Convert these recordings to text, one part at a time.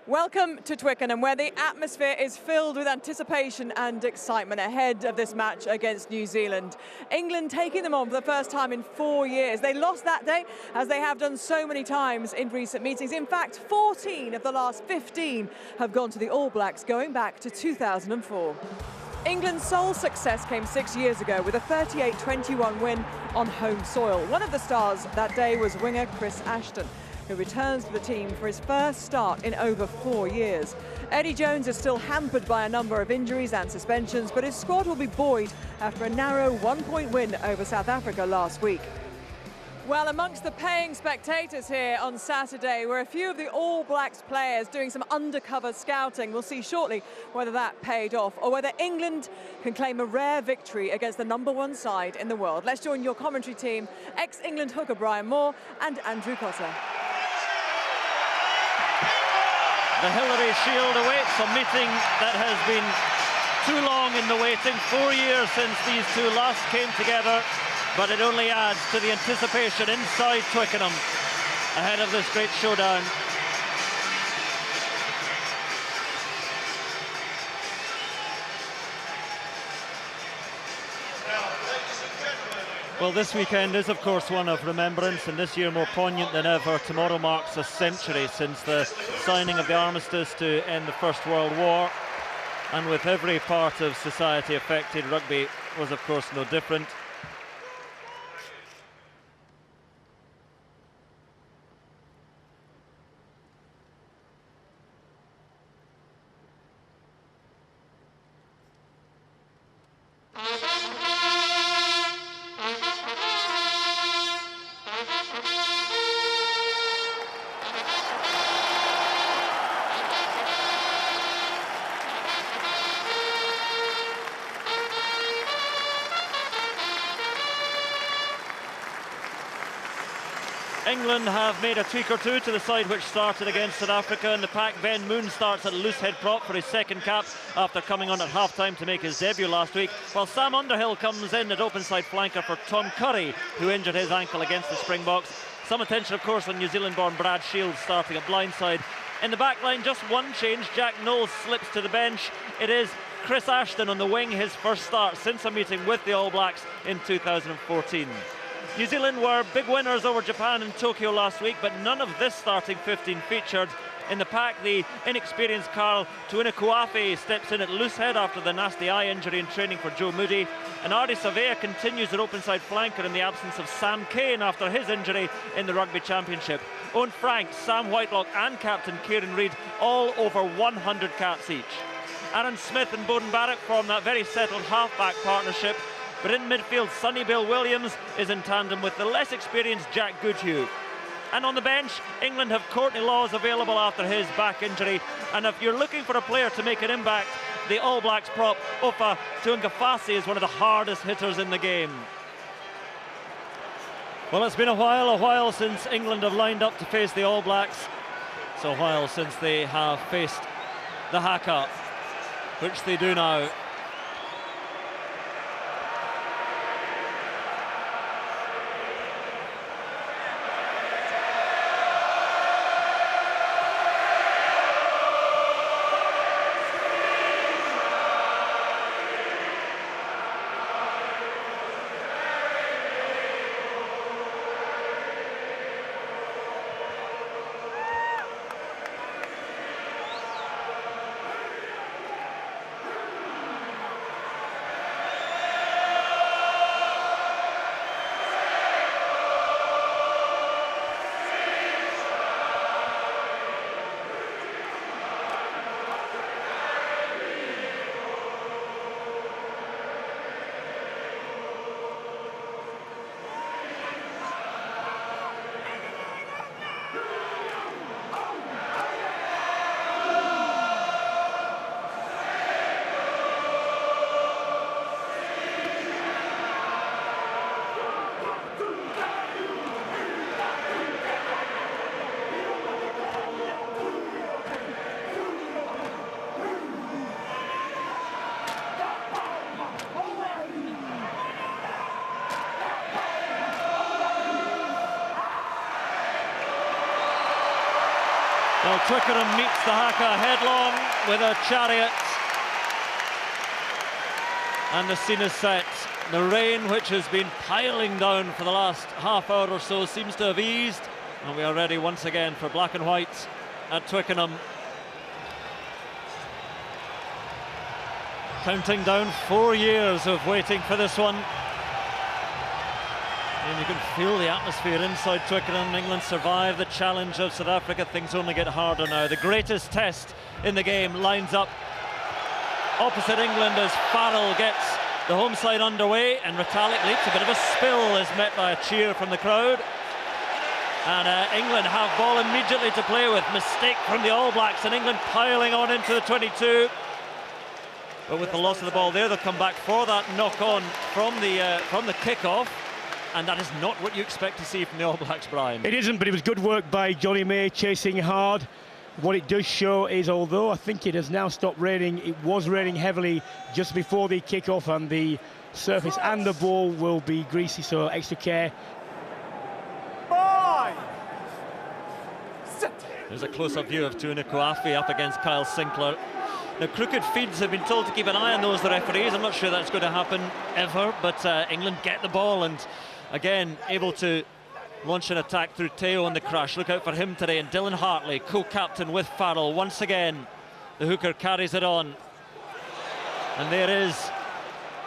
Welcome to Twickenham, where the atmosphere is filled with anticipation and excitement ahead of this match against New Zealand. England taking them on for the first time in 4 years. They lost that day, as they have done so many times in recent meetings. In fact, 14 of the last 15 have gone to the All Blacks, going back to 2004. England's sole success came 6 years ago with a 38-21 win on home soil. One of the stars that day was winger Chris Ashton, who returns to the team for his first start in over 4 years. Eddie Jones is still hampered by a number of injuries and suspensions, but his squad will be buoyed after a narrow 1-point win over South Africa last week. Well, amongst the paying spectators here on Saturday were a few of the All Blacks players doing some undercover scouting. We'll see shortly whether that paid off or whether England can claim a rare victory against the #1 side in the world. Let's join your commentary team, ex-England hooker Brian Moore and Andrew Cotter. The Hillary Shield awaits a meeting that has been too long in the waiting. 4 years since these two last came together, but it only adds to the anticipation inside Twickenham ahead of this great showdown. Well, this weekend is, of course, one of remembrance, and this year more poignant than ever. Tomorrow marks a century since the signing of the armistice to end the First World War. And with every part of society affected, rugby was, of course, no different. England have made a tweak or two to the side which started against South Africa in the pack. Ben Moon starts at loose head prop for his second cap after coming on at half-time to make his debut last week, while Sam Underhill comes in at open side flanker for Tom Curry, who injured his ankle against the Springboks. Some attention, of course, on New Zealand-born Brad Shields starting at blindside. In the back line, just one change. Jack Knowles slips to the bench. It is Chris Ashton on the wing, his first start since a meeting with the All Blacks in 2014. New Zealand were big winners over Japan in Tokyo last week, but none of this starting 15 featured. In the pack, the inexperienced Carl Tuinukuafe steps in at loose head after the nasty eye injury in training for Joe Moody. And Ardi Savea continues at open side flanker in the absence of Sam Kane after his injury in the Rugby Championship. Owen Franks, Sam Whitelock and captain Kieran Reid all over 100 caps each. Aaron Smith and Bowden Barrett form that very settled half-back partnership. But in midfield, Sonny Bill Williams is in tandem with the less experienced Jack Goodhue. And on the bench, England have Courtney Laws available after his back injury. And if you're looking for a player to make an impact, the All Blacks prop Ofa Tuangafasi is one of the hardest hitters in the game. Well, it's been a while since England have lined up to face the All Blacks. It's a while since they have faced the Haka, which they do now. Well, Twickenham meets the haka headlong with a chariot. And the scene is set. The rain, which has been piling down for the last half hour or so, seems to have eased. And we are ready once again for black and white at Twickenham. Counting down 4 years of waiting for this one. And you can feel the atmosphere inside Twickenham. England survived the challenge of South Africa. Things only get harder now. The greatest test in the game lines up opposite England as Farrell gets the home side underway, and Retallick leaps. A bit of a spill is met by a cheer from the crowd. And England have ball immediately to play with. Mistake from the All Blacks, and England piling on into the 22. But with the loss of the ball there, they'll come back for that knock-on from the kick-off. And that is not what you expect to see from the All Blacks, Brian. It isn't, but it was good work by Johnny May, chasing hard. What it does show is, although I think it has now stopped raining, it was raining heavily just before the kick-off, and the surface and the ball will be greasy, so extra care. There's a close-up view of Tuna Koafi up against Kyle Sinclair. Now, crooked feeds have been told to keep an eye on those, the referees. I'm not sure that's going to happen ever, but England get the ball, and again, able to launch an attack through Teo on the crash. Look out for him today. And Dylan Hartley, co-captain with Farrell. Once again, the hooker carries it on. And there is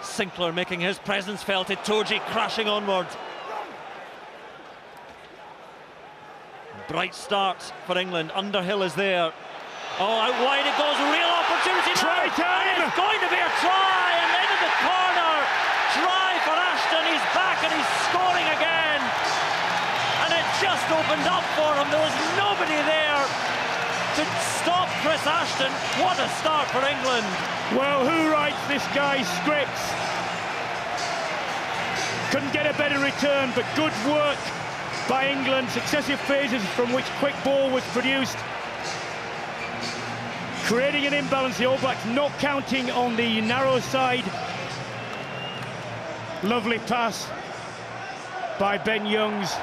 Sinclair making his presence felt. Itoje crashing onward. Bright start for England. Underhill is there. Oh, out wide it goes. Real opportunity. Try time! And it's going to be a try. And then in the corner. Try for Ashton. He's back and he's scoring again. And it just opened up for him. There was nobody there to stop Chris Ashton. What a start for England. Well, who writes this guy's scripts? Couldn't get a better return, but good work by England. Successive phases from which quick ball was produced, creating an imbalance. The All Blacks not counting on the narrow side. Lovely pass by Ben Youngs.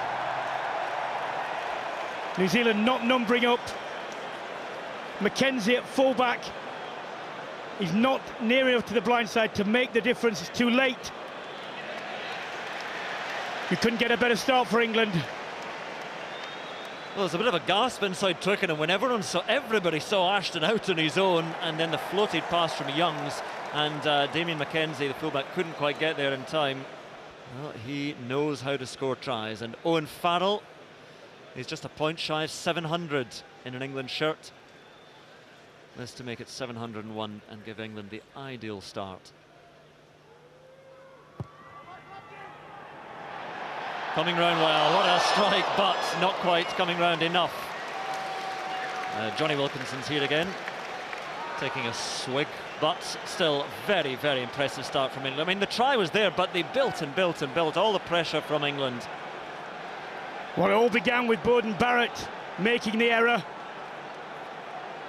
New Zealand not numbering up. Mackenzie at fullback. He's not near enough to the blind side to make the difference. It's too late. You couldn't get a better start for England. Well, there's a bit of a gasp inside Twickenham when everybody saw Ashton out on his own, and then the floated pass from Youngs, and Damien Mackenzie, the fullback, couldn't quite get there in time. Well, he knows how to score tries, and Owen Farrell, he's just a point shy of 700 in an England shirt. This to make it 701 and give England the ideal start. Coming round well, what a strike, but not quite coming round enough. Johnny Wilkinson's here again, taking a swig, but still very, very impressive start from England. I mean, the try was there, but they built and built and built, all the pressure from England. Well, it all began with Bowden Barrett making the error.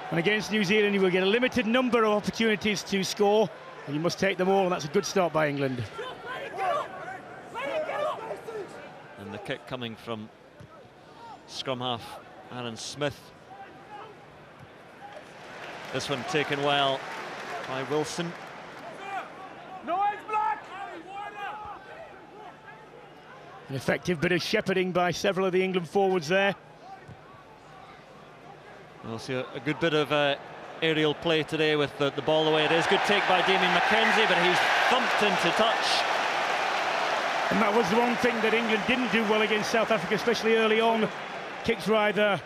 And against New Zealand, you will get a limited number of opportunities to score, and you must take them all, and that's a good start by England. And the kick coming from scrum half Aaron Smith. This one taken well by Wilson. An effective bit of shepherding by several of the England forwards there. We'll see a good bit of aerial play today with the ball the way it is. Good take by Damien Mackenzie, but he's thumped into touch. And that was the one thing that England didn't do well against South Africa, especially early on. Kicks were either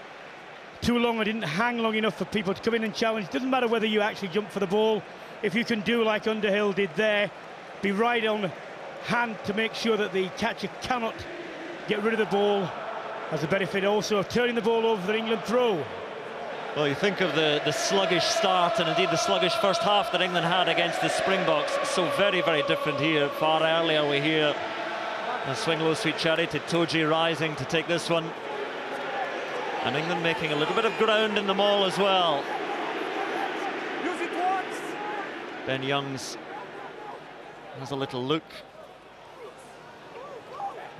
too long or didn't hang long enough for people to come in and challenge. Doesn't matter whether you actually jump for the ball. If you can do like Underhill did there, be right on hand to make sure that the catcher cannot get rid of the ball, has the benefit also of turning the ball over for the England throw. Well, you think of the sluggish start and indeed the sluggish first half that England had against the Springboks. So very, very different here. Far earlier we hear a swing low, sweet chariot. Itoje rising to take this one. And England making a little bit of ground in the maul as well. Ben Youngs has a little look.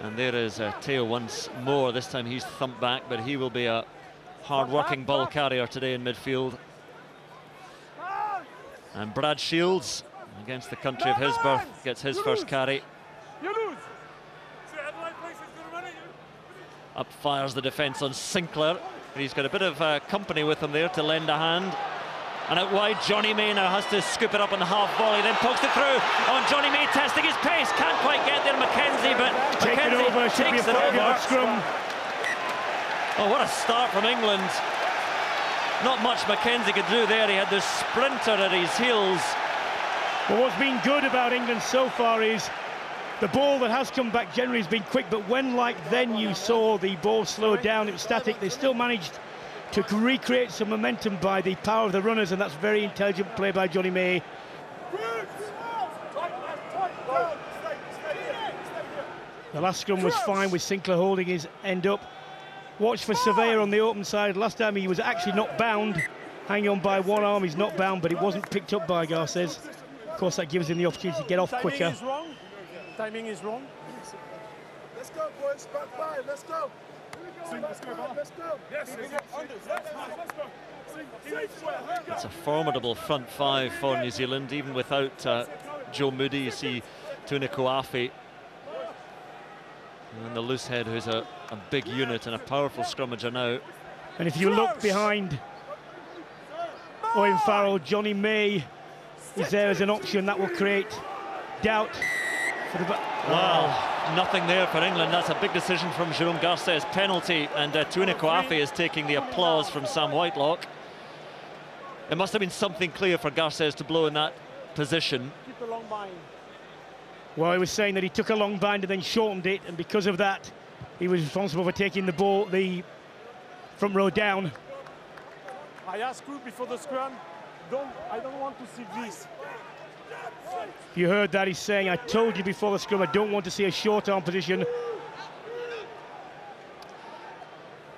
And there is Teo once more. This time he's thumped back, but he will be a hard-working ball carrier today in midfield. And Brad Shields, against the country of his birth, gets his first carry. Up fires the defence on Sinclair. He's got a bit of company with him there to lend a hand. And out wide, Johnny May now has to scoop it up on the half volley, then pokes it through on Johnny May, testing his pace. Can't quite get there, Mackenzie, but Mackenzie takes it over. Scrum. Oh, what a start from England. Not much Mackenzie could do there. He had the sprinter at his heels. Well, what's been good about England so far is the ball that has come back generally has been quick, but when, like then, you saw the ball slow down, it was static, they still managed to recreate some momentum by the power of the runners, and that's very intelligent play by Johnny May. The last scrum was fine with Sinclair holding his end up. Watch for Surveyor on the open side. Last time he was actually not bound, hanging on by one arm. He's not bound, but it wasn't picked up by Garces. Of course, that gives him the opportunity to get off quicker. Timing is wrong. Let's go, boys. Back five. Let's go. Let's go. Let's go. Yes. It's a formidable front five for New Zealand, even without Joe Moody. You see Tuna Koafi and the loose head, who's a big unit and a powerful scrummager now. And if you look behind Owen Farrell, Johnny May is there as an option that will create doubt for the Well, nothing there for England. That's a big decision from Jerome Garces. Penalty, and Tuna Koafi is taking the applause from Sam Whitelock. It must have been something clear for Garces to blow in that position. Keep a long bind. Well, he was saying that he took a long bind and then shortened it, and because of that, he was responsible for taking the front row down. I asked you before the scrum, I don't want to see this. You heard that, he's saying, I told you before the scrum, I don't want to see a short arm position.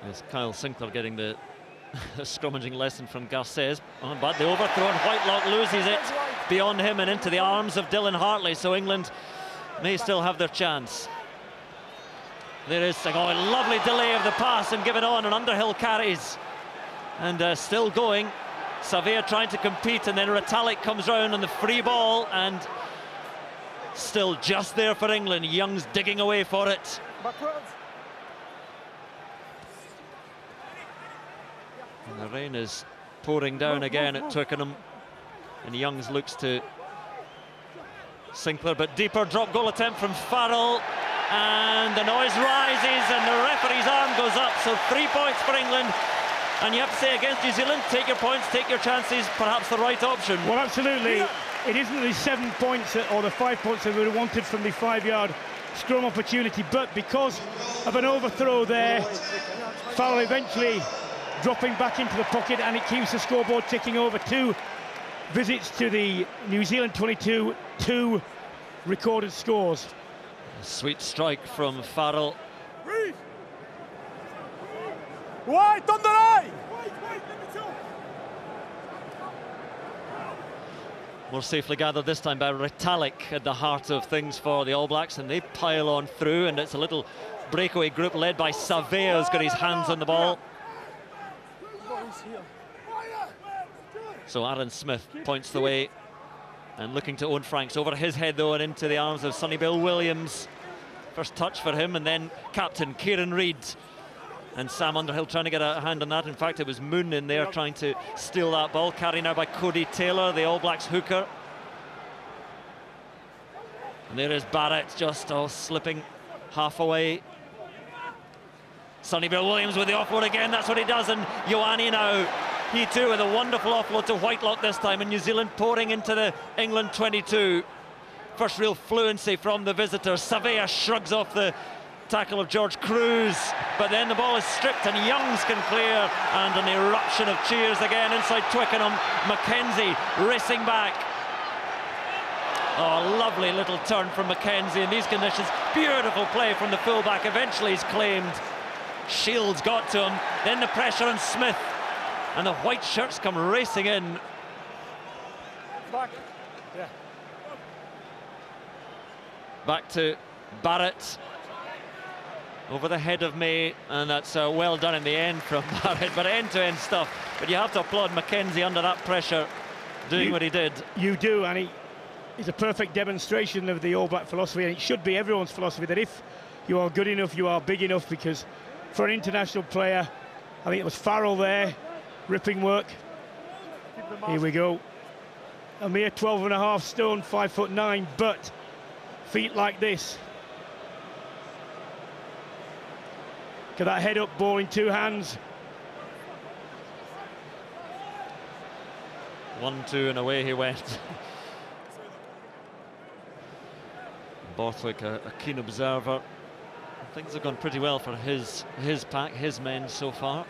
Yes, Kyle Sinclair getting the scrummaging lesson from Garces. Oh, but the overthrow, and Whitelock loses it beyond him and into the arms of Dylan Hartley, so England may still have their chance. There is a lovely delay of the pass and given on, and Underhill carries. And still going. Savea trying to compete, and then Retallick comes round on the free ball, and still just there for England. Young's digging away for it. And the rain is pouring down again at Twickenham, and Youngs looks to Sinclair, but deeper drop goal attempt from Farrell, and the noise rises and the referee's arm goes up. So 3 points for England. And you have to say, against New Zealand, take your points, take your chances, perhaps the right option. Well, absolutely. It isn't the 7 points or the 5 points that we wanted from the 5-yard scrum opportunity, but because of an overthrow there, Farrell eventually dropping back into the pocket, and it keeps the scoreboard ticking over. 2 visits to the New Zealand 22, 2 recorded scores. A sweet strike from Farrell. White on the line! More safely gathered this time by Retallick at the heart of things for the All Blacks, and they pile on through, and it's a little breakaway group led by Savea, who's got his hands on the ball. So Aaron Smith points the way, and looking to Owen Franks over his head though, and into the arms of Sonny Bill Williams. First touch for him, and then captain Kieran Reid. And Sam Underhill trying to get a hand on that. In fact, it was Moon in there trying to steal that ball. Carried now by Cody Taylor, the All Blacks hooker. And there is Barrett, just slipping half away. Sonny Bill Williams with the offload again. That's what he does. And Ioane now, he too with a wonderful offload to Whitelock this time. And New Zealand pouring into the England 22. First real fluency from the visitors. Savea shrugs off the tackle of George Cruz, but then the ball is stripped and Youngs can clear, and an eruption of cheers again inside Twickenham. Mackenzie racing back. Oh, lovely little turn from Mackenzie in these conditions. Beautiful play from the fullback. Eventually he's claimed. Shields got to him, then the pressure on Smith, and the white shirts come racing in. Back to Barrett. over the head of May, and that's well done in the end from Barrett, but end-to-end stuff. But you have to applaud Mackenzie under that pressure, doing what he did. You do, and he's a perfect demonstration of the All Black philosophy, and it should be everyone's philosophy, that if you are good enough, you are big enough, because for an international player, I think it was Farrell there, ripping work. Here we go. A mere 12.5 stone, 5'9", but feet like this. Look at that head up ball in two hands. 1-2 and away he went. Borthwick, a keen observer. Things have gone pretty well for his pack, his men so far.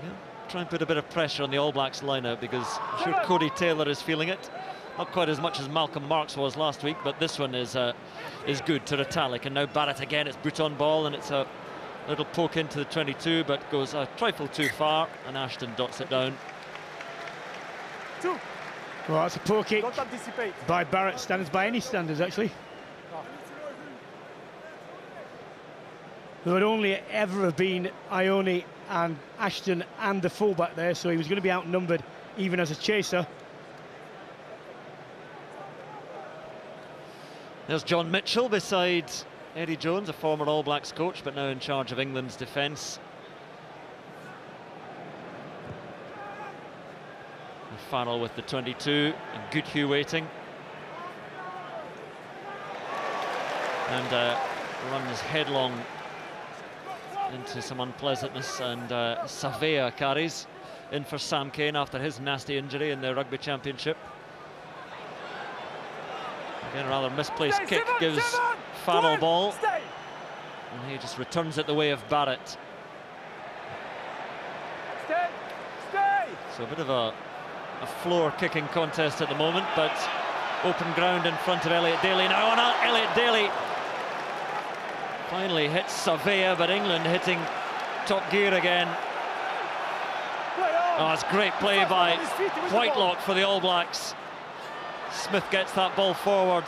Yeah, try and put a bit of pressure on the All Blacks lineup, because I'm sure Cody Taylor is feeling it. Not quite as much as Malcolm Marks was last week, but this one is good to Retallick. And now Barrett again, it's boot on ball, and it's a little poke into the 22, but goes a trifle too far, and Ashton dots it down. Two. Well, that's a poor kick Don't anticipate. by Barrett standards, by any standards actually. There would only ever have been Ione and Ashton and the fullback there, so he was going to be outnumbered even as a chaser. There's John Mitchell beside Eddie Jones, a former All Blacks coach, but now in charge of England's defence. Farrell with the 22, and Goodhue waiting. And runs headlong into some unpleasantness, and Savea carries in for Sam Cane after his nasty injury in the Rugby Championship. Again, a rather misplaced kick gives Farrell ball, and he just returns it the way of Barrett. So a bit of a floor kicking contest at the moment, but open ground in front of Elliot Daly. Now on Elliot Daly finally hits Savea, but England hitting top gear again. Oh, it's great play by Whitelock for the All Blacks. Smith gets that ball forward,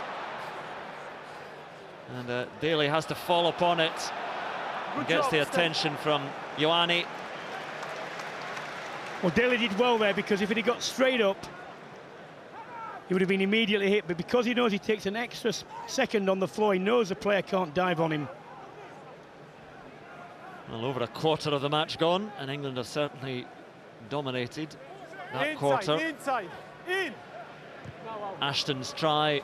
and Daly has to fall upon it and gets the attention from Ioane. Well, Daly did well there, because if he had got straight up, he would have been immediately hit, but because he knows he takes an extra second on the floor, he knows the player can't dive on him. Well, over a quarter of the match gone, and England have certainly dominated that quarter. Inside, in. Ashton's try,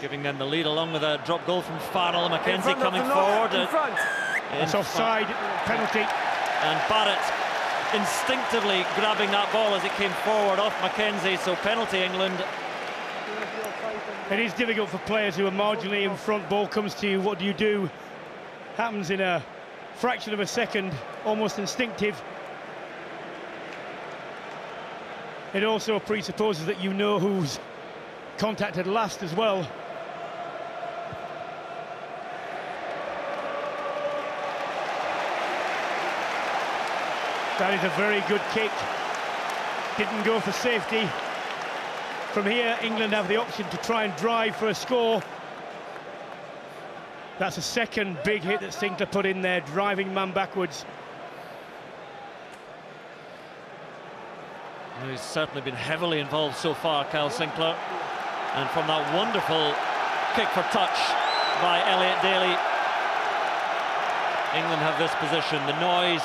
giving them the lead, along with a drop goal from Farrell. Mackenzie coming forward. It's offside, penalty. And Barrett instinctively grabbing that ball as it came forward off Mackenzie, so penalty England. It is difficult for players who are marginally in front. Ball comes to you, what do you do? Happens in a fraction of a second, almost instinctive. It also presupposes that you know who's contacted last as well. That is a very good kick. Didn't go for safety. From here, England have the option to try and drive for a score. That's a second big hit that Sinclair put in there, driving man backwards. He's certainly been heavily involved so far, Kyle Sinclair. And from that wonderful kick for touch by Elliot Daly, England have this position. The noise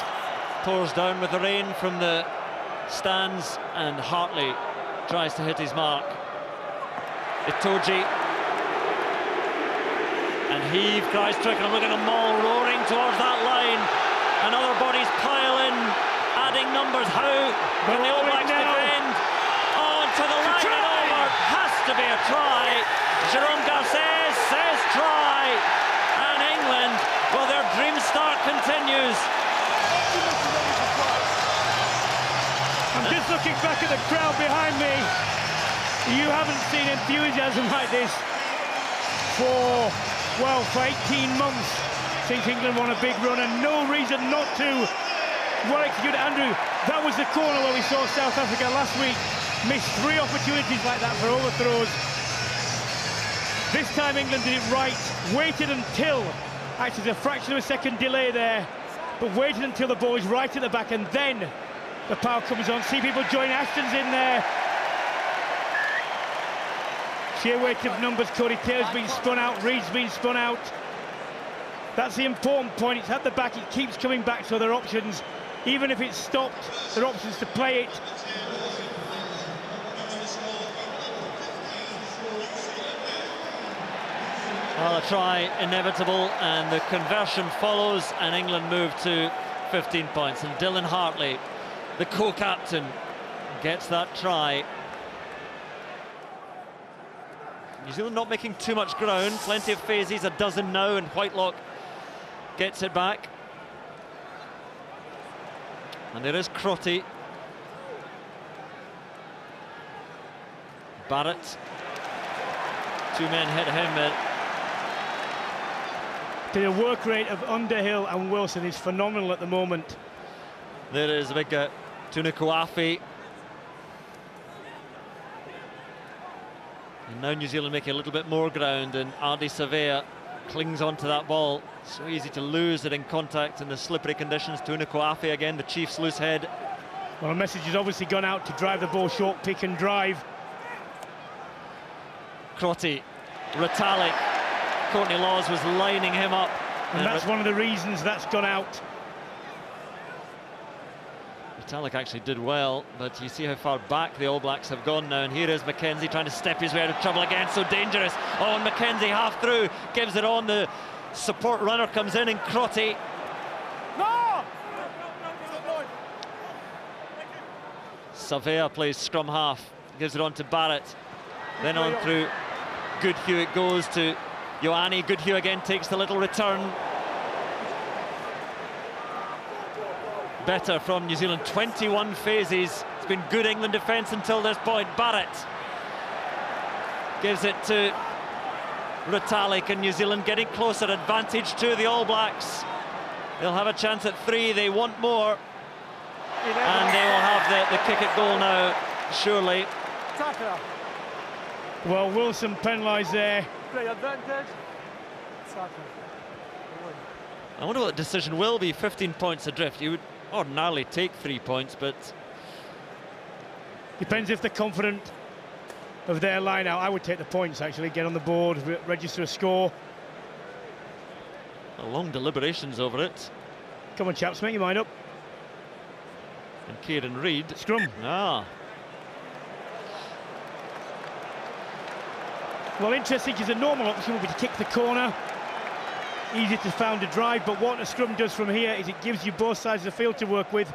pours down with the rain from the stands, and Hartley tries to hit his mark. Itoje, and Heave cries trick, and look at them all roaring towards that line, and other bodies pile in, adding numbers. How can the All Blacks defend? On to the line and over. Has to be a try. Jerome Garces says try, and England, well, their dream start continues. I'm just looking back at the crowd behind me. You haven't seen enthusiasm like this for 18 months since England won a big run, and no reason not to. Well executed, Andrew. That was the corner where we saw South Africa last week miss 3 opportunities like that for overthrows. This time England did it right, waited until, actually there's a fraction of a second delay there, but waited until the ball is right at the back, and then the power comes on. See people join. Ashton's in there. Sheer weight of numbers. Cody Taylor's been spun out, Reed's been spun out. That's the important point. It's at the back, it keeps coming back, so there are options. Even if it's stopped, there are options to play it. Well, a try inevitable, and the conversion follows, and England move to 15 points. And Dylan Hartley, the co-captain, gets that try. New Zealand not making too much ground, plenty of phases, a dozen now, and Whitelock gets it back. And there is Crotty. Barrett. Two men hit him. The work rate of Underhill and Wilson is phenomenal at the moment. There is a big Tunukuafi. And now New Zealand making a little bit more ground, and Ardi Savea clings onto that ball. So easy to lose it in contact in the slippery conditions. Tunukuafi again, the Chiefs' loose head. Well, a message has obviously gone out to drive the ball short, pick and drive. Crotty, Retallick. Courtney Laws was lining him up. And that's one of the reasons that's gone out. Retallick actually did well, but you see how far back the All Blacks have gone now. And here is McKenzie trying to step his way out of trouble again. So dangerous. Oh, and McKenzie half through, gives it on. The support runner comes in, and Crotty. No! Savea plays scrum half, gives it on to Barrett. Then on through Goodhue it goes to Ioane. Goodhue again takes the little return. Better from New Zealand, 21 phases. It's been good England defence until this point. Barrett gives it to Retallick, and New Zealand getting closer, advantage to the All Blacks. They'll have a chance at 3, they want more. And they will have the kick at goal now, surely. Well, Wilson penalised there. Play advantage. I wonder what the decision will be. 15 points adrift. You would ordinarily take 3 points, but depends if they're confident of their line out. I would take the points, actually, get on the board, register a score. long deliberations over it. Come on, chaps, make your mind up. And Kieran Reid. Scrum. Ah. Well, interesting, because a normal option would be to kick the corner. Easy to found a drive, but what a scrum does from here is it gives you both sides of the field to work with.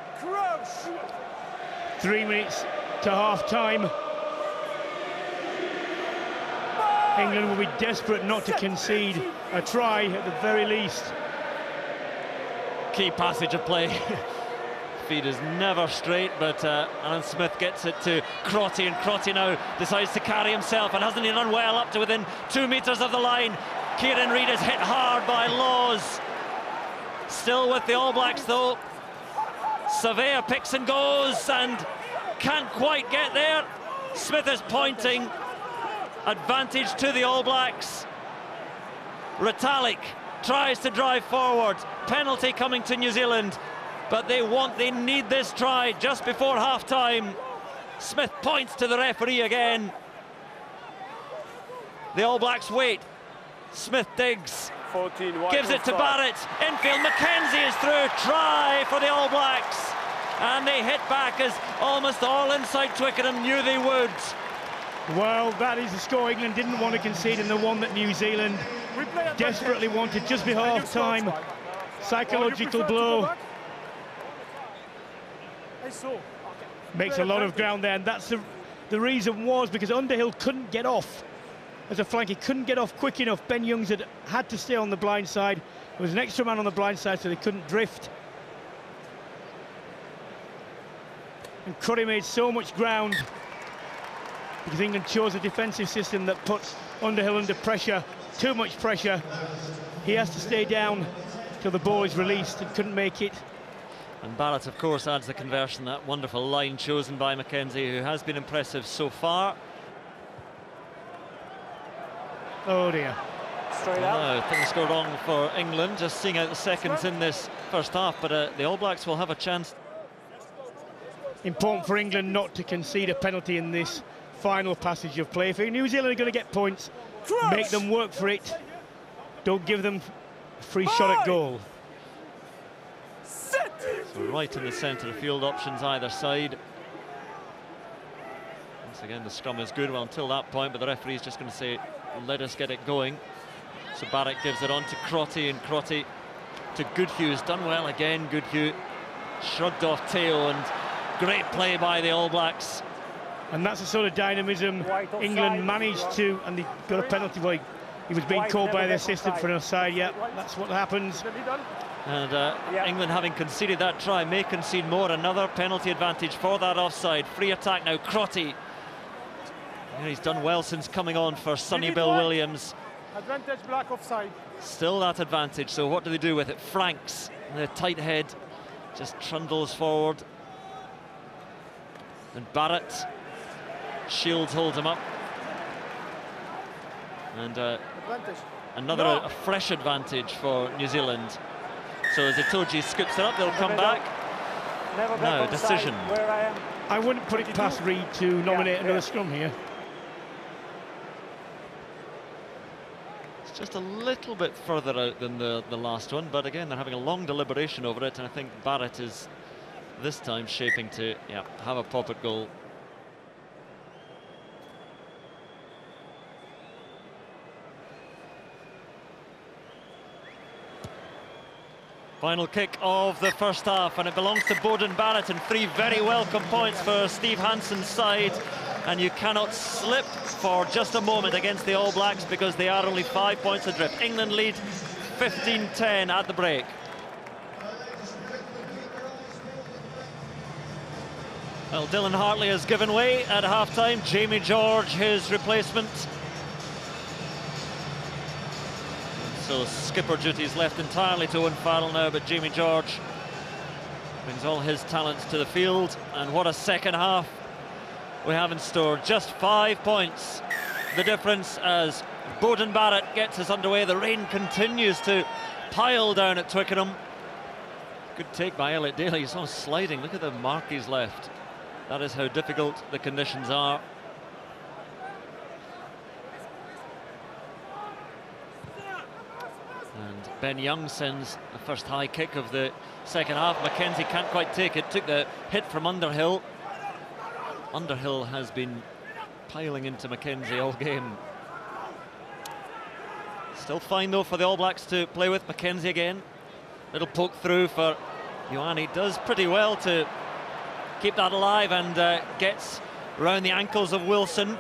3 minutes to half-time. England will be desperate not to concede a try at the very least. Key passage of play. Feed is never straight, but Alan Smith gets it to Crotty, and Crotty now decides to carry himself, and hasn't he done well up to within 2 meters of the line. Kieran Reid is hit hard by Laws. Still with the All Blacks though. Savea picks and goes and can't quite get there. Smith is pointing. Advantage to the All Blacks. Retallick tries to drive forward. Penalty coming to New Zealand, but they need this try just before half-time. Smith points to the referee again. The All Blacks wait. Smith digs, 14, gives it to Barrett. Infield, McKenzie is through. Try for the All Blacks. And they hit back as almost all inside Twickenham knew they would. Well, that is the score England didn't want to concede, and the one that New Zealand desperately wanted just before half-time. Psychological blow. Makes a lot of ground there, and that's the reason was because Underhill couldn't get off as a flank. He couldn't get off quick enough. Ben Youngs had to stay on the blind side. There was an extra man on the blind side, so they couldn't drift. And Crotty made so much ground because England chose a defensive system that puts Underhill under pressure, too much pressure. He has to stay down till the ball is released, and couldn't make it. And Barrett, of course, adds the conversion, that wonderful line chosen by McKenzie, who has been impressive so far. Oh dear. Straight out. No, things go wrong for England, just seeing out the seconds in this first half, but the All Blacks will have a chance. Important for England not to concede a penalty in this final passage of play. If New Zealand are going to get points, make them work for it. Don't give them a free shot at goal. So right in the centre of the field, options either side. Once again, the scrum is good, well, until that point, but the referee's just going to say, let us get it going. So Barrett gives it on to Crotty, and Crotty to Goodhue's done well again. Goodhue shrugged off tail, and great play by the All Blacks. And that's the sort of dynamism England managed to, and they got a penalty. Well, he was being called by the assistant for an offside. Yeah, that's what happens. And England, having conceded that try, may concede more. Another penalty advantage for that offside. Free attack now, Crotty. Yeah, he's done well since coming on for Sonny Bill Williams. Advantage, black offside. Still that advantage, so what do they do with it? Franks, the tight head, just trundles forward. And Barrett, Shields holds him up. And another a fresh advantage for New Zealand. So as Itoje scoops it up, they'll come back. No, decision. I wouldn't put it past Reid to nominate another scrum here. It's just a little bit further out than the last one, but again, they're having a long deliberation over it, and I think Barrett is this time shaping to have a pop at goal. Final kick of the first half, and it belongs to Beauden Barrett, and 3 very welcome points for Steve Hansen's side. And you cannot slip for just a moment against the All Blacks, because they are only 5 points adrift. England lead 15-10 at the break. Well, Dylan Hartley has given way at half-time. Jamie George, his replacement. So skipper duties left entirely to Owen Farrell now, but Jamie George brings all his talents to the field. And what a second half we have in store. Just 5 points the difference as Beauden Barrett gets us underway. The rain continues to pile down at Twickenham. Good take by Elliot Daly. He's almost sliding. Look at the mark he's left. That is how difficult the conditions are. And Ben Young sends the first high kick of the second half. Mackenzie can't quite take it. Took the hit from Underhill. Underhill has been piling into Mackenzie all game. Still fine though for the All Blacks to play with. Mackenzie again. Little poke through for Ioane. Does pretty well to keep that alive, and gets round the ankles of Wilson.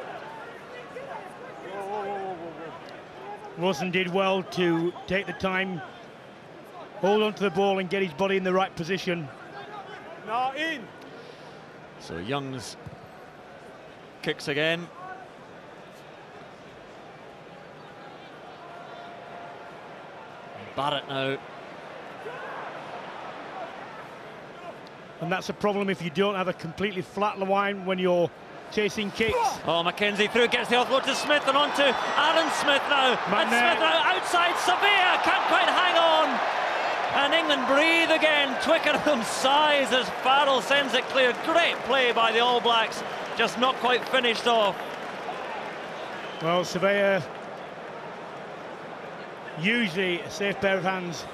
Wilson did well to take the time, hold on to the ball and get his body in the right position. Now in. So Young's kicks again. Barrett now. And that's a problem if you don't have a completely flat line when you're chasing kicks. Oh, Mackenzie through, gets the offload to Smith, and on to Aaron Smith now. And Smith now outside, Sevilla can't quite hang on. And England breathe again. Twickenham sighs as Farrell sends it clear. Great play by the All Blacks, just not quite finished off. Well, Sevilla, usually a safe pair of hands.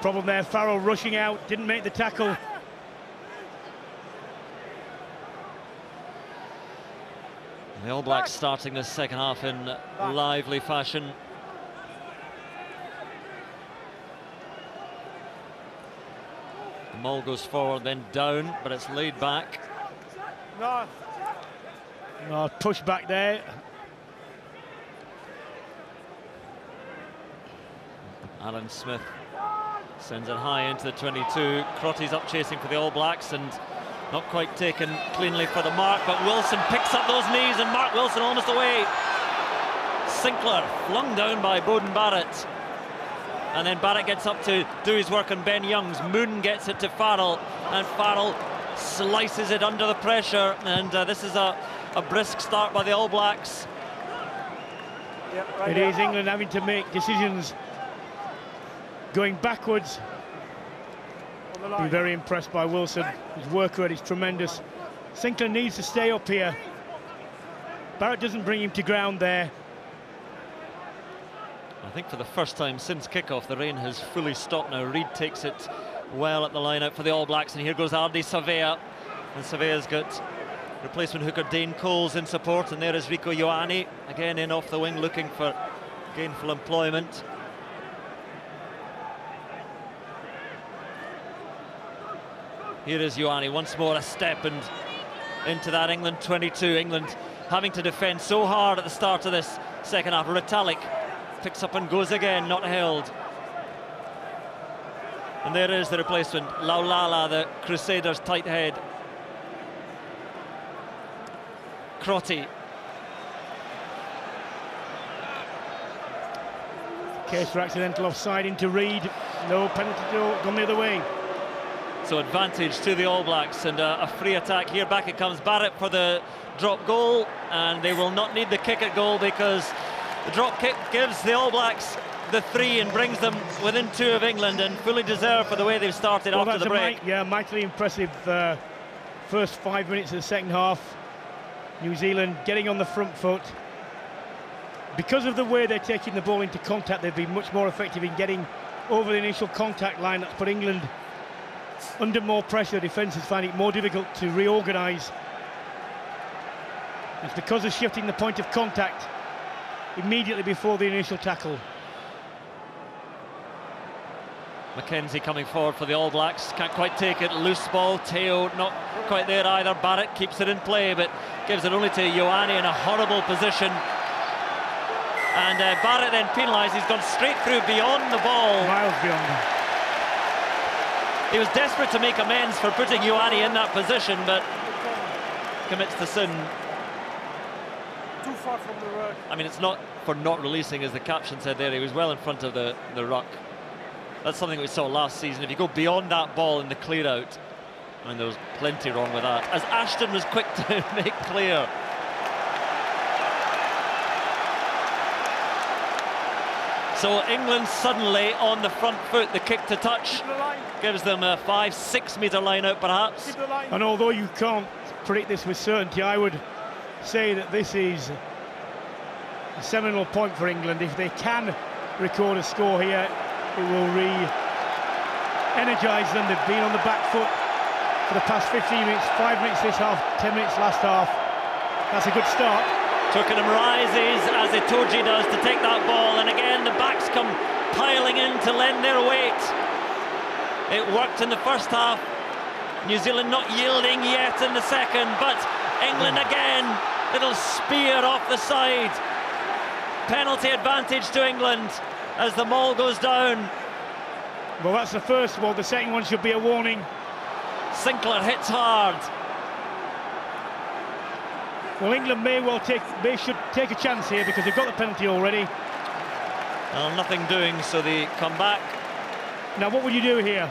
Problem there, Farrell rushing out, didn't make the tackle. The All Blacks starting this second half in lively fashion. The maul goes forward, then down, but it's laid back. Oh, push back there. Alan Smith sends it high into the 22. Crotty's up chasing for the All Blacks and not quite taken cleanly for the mark, but Wilson picks up those knees, and Mark Wilson almost away. Sinclair flung down by Beauden Barrett, and then Barrett gets up to do his work on Ben Youngs. Moon gets it to Farrell, and Farrell slices it under the pressure, and this is a brisk start by the All Blacks. Yeah, right It there. is England having to make decisions going backwards. On the Been line. very impressed by Wilson. His work rate is tremendous. Sinclair needs to stay up here. Barrett doesn't bring him to ground there. I think for the first time since kickoff, the rain has fully stopped now. Reid takes it well at the line out for the All Blacks, and here goes Ardi Savea. And Savea's got replacement hooker Dane Coles in support, and there is Rico Ioane, again in off the wing, looking for gainful employment. Here is Ioane, once more a step and into that England 22. England having to defend so hard at the start of this second half. Retallick picks up and goes again, not held. And there is the replacement, Laulala, the Crusaders' tight head. Crotty. Case for accidental offside into Reid. No penalty, gone the other way. So advantage to the All Blacks, and a free attack here. Back it comes. Barrett for the drop goal, and they will not need the kick at goal because the drop kick gives the All Blacks the 3 and brings them within 2 of England, and fully deserved for the way they've started after the break. Mightily impressive first 5 minutes of the second half. New Zealand getting on the front foot. Because of the way they're taking the ball into contact, they've been much more effective in getting over the initial contact line. That's put England under more pressure. Defence is finding it more difficult to reorganise. It's because of shifting the point of contact immediately before the initial tackle. Mackenzie coming forward for the All Blacks, can't quite take it. Loose ball, Teo not quite there either. Barrett keeps it in play, but gives it only to Ioane in a horrible position. And Barrett then penalised. He's gone straight through beyond the ball. Miles beyond. He was desperate to make amends for putting Ioane in that position, but commits the sin. Too far from the ruck. I mean, it's not for not releasing, as the caption said there. He was well in front of the ruck. That's something we saw last season. If you go beyond that ball in the clear out, I mean, there was plenty wrong with that, as Ashton was quick to make clear. So England suddenly on the front foot. The kick to touch gives them a 5-6 metre line out perhaps. And although you can't predict this with certainty, I would say that this is a seminal point for England. If they can record a score here, it will re-energise them. They've been on the back foot for the past 15 minutes, 5 minutes this half, 10 minutes last half. That's a good start. Twickenham rises as Itoje does to take that ball, and again the backs come piling in to lend their weight. It worked in the first half. New Zealand not yielding yet in the second, but England again, little spear off the side. Penalty advantage to England as the maul goes down. Well, that's the first one. The second one should be a warning. Sinclair hits hard. Well, England should take a chance here because they've got the penalty already. Well, nothing doing, so they come back. Now, what would you do here?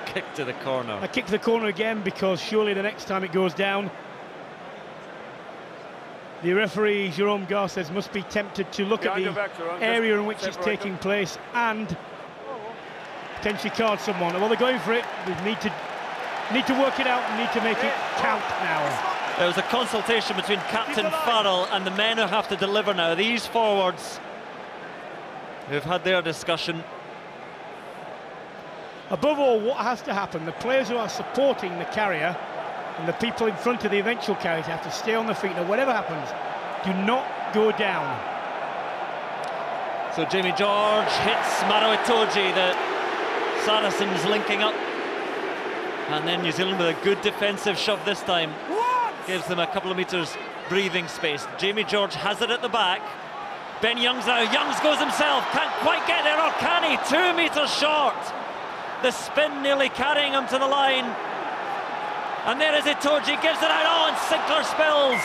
Kick to the corner. A kick to the corner again, because surely the next time it goes down, the referee, Jerome Garces, must be tempted to look at the area in which it's taking place and potentially card someone. Well, they're going for it. They need to work it out and need to make it count now. There was a consultation between Captain Farrell and the men who have to deliver now. These forwards who've had their discussion. Above all, what has to happen, the players who are supporting the carrier and the people in front of the eventual carrier have to stay on their feet. Now, whatever happens, do not go down. So Jamie George hits Maro Itoje, the Saracens linking up. And then New Zealand with a good defensive shove this time. Gives them a couple of metres breathing space. Jamie George has it at the back. Ben Youngs now. Youngs goes himself. Can't quite get there, or can he? 2 metres short. The spin nearly carrying him to the line. And there is Itoje, gives it out. Oh, and Sinclair spills.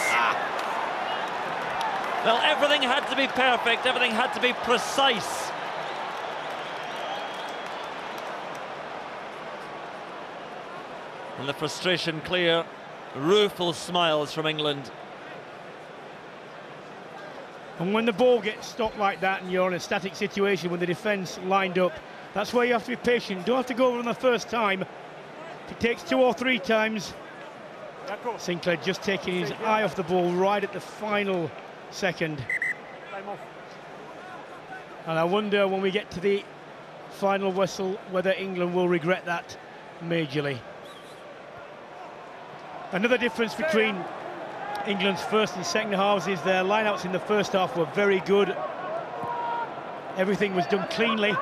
Well, everything had to be perfect. Everything had to be precise. And the frustration clear. Rueful smiles from England. And when the ball gets stopped like that and you're in a static situation with the defence lined up, that's where you have to be patient. You don't have to go over on the first time. If it takes 2 or 3 times, Sinclair just taking his eye off the ball right at the final second. And I wonder when we get to the final whistle whether England will regret that majorly. Another difference between England's first and second halves is their lineouts in the first half were very good. Everything was done cleanly.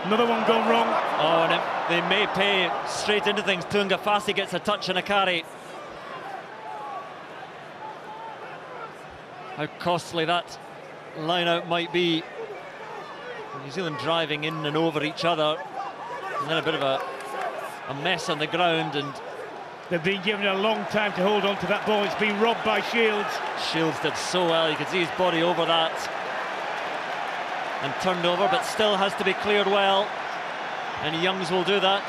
Another one gone wrong. Oh, and they may pay straight into things. Tunga Fasi gets a touch and a carry. How costly that line-out might be. New Zealand driving in and over each other. And then a bit of a mess on the ground, and they've been given a long time to hold on to that ball. It's been robbed by Shields. Shields did so well. You could see his body over that and turned over, but still has to be cleared well. And Youngs will do that.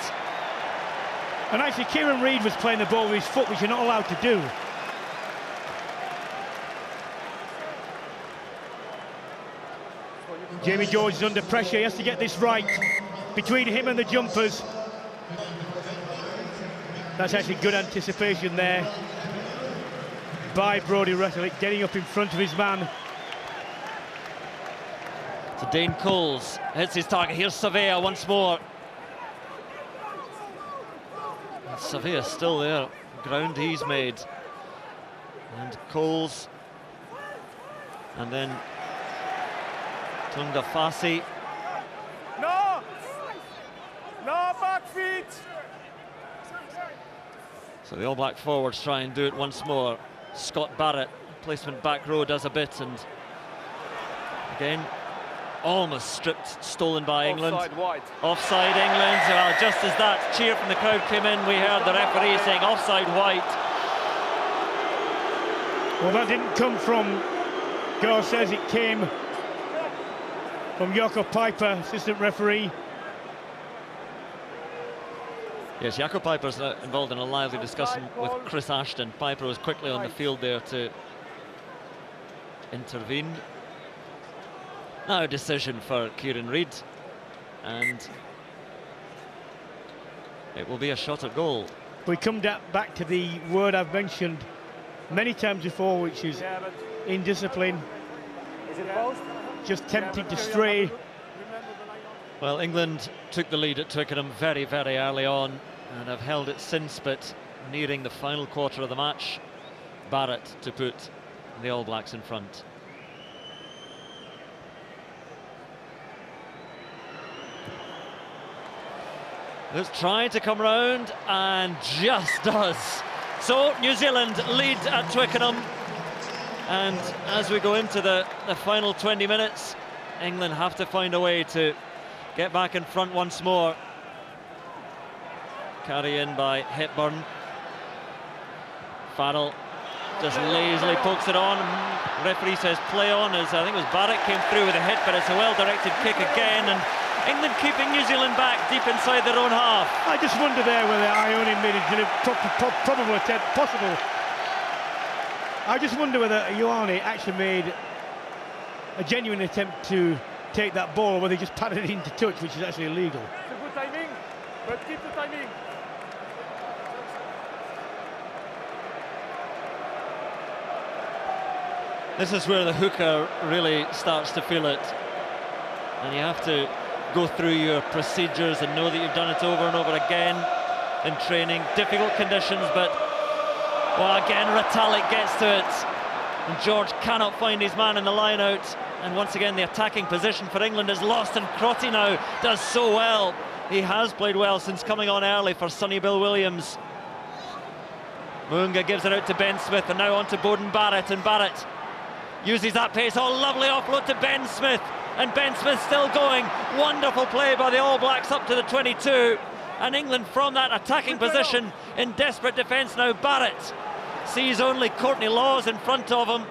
And actually, Kieran Reid was playing the ball with his foot, which you're not allowed to do. Jamie George is under pressure. He has to get this right between him and the jumpers. That's actually good anticipation there by Brodie Retallick, getting up in front of his man. So Dane Coles hits his target. Here's Savea once more. And Savea still there. Ground he's made. And Coles. And then Tunga Fasi. No! No, back feet! So the All Black forwards try and do it once more. Scott Barrett, placement back row, does a bit, and again, almost stripped, stolen by England. Offside, white. Offside England. Well, just as that cheer from the crowd came in, we heard the referee saying offside white. Well, that didn't come from Gore says it came from Jakob Piper, assistant referee. Yes, Jakob Piper's involved in a lively discussion with Chris Ashton. Piper was quickly on the field there to intervene. Now a decision for Kieran Reid, and it will be a shot at goal. We come back to the word I've mentioned many times before, which is indiscipline. Is it post? Just tempting to stray. Well, England took the lead at Twickenham very, very early on and have held it since, but nearing the final quarter of the match, Barrett to put the All Blacks in front. It's trying to come round and just does. So New Zealand lead at Twickenham, and as we go into the final 20 minutes, England have to find a way to get back in front once more. Carry in by Hepburn. Farrell just lazily pokes it on. Referee says play on, as I think it was Barrett came through with a hit, but it's a well-directed kick again, and England keeping New Zealand back deep inside their own half. I just wonder there whether Ione made a probable attempt possible. I just wonder whether Ioane actually made a genuine attempt to take that ball, or whether he just patted it into touch, which is actually illegal. It's a good timing, but keep the timing. This is where the hooker really starts to feel it, and you have to go through your procedures and know that you've done it over and over again in training. Difficult conditions, but well, again Retallick gets to it, and George cannot find his man in the line out, and once again the attacking position for England is lost, and Crotty now does so well. He has played well since coming on early for Sonny Bill Williams. Moonga gives it out to Ben Smith, and now on to Bowden Barrett, and Barrett uses that pace. Oh, lovely offload to Ben Smith, and Ben Smith still going. Wonderful play by the All Blacks up to the 22, and England from that attacking position in desperate defence now. Barrett sees only Courtney Laws in front of him,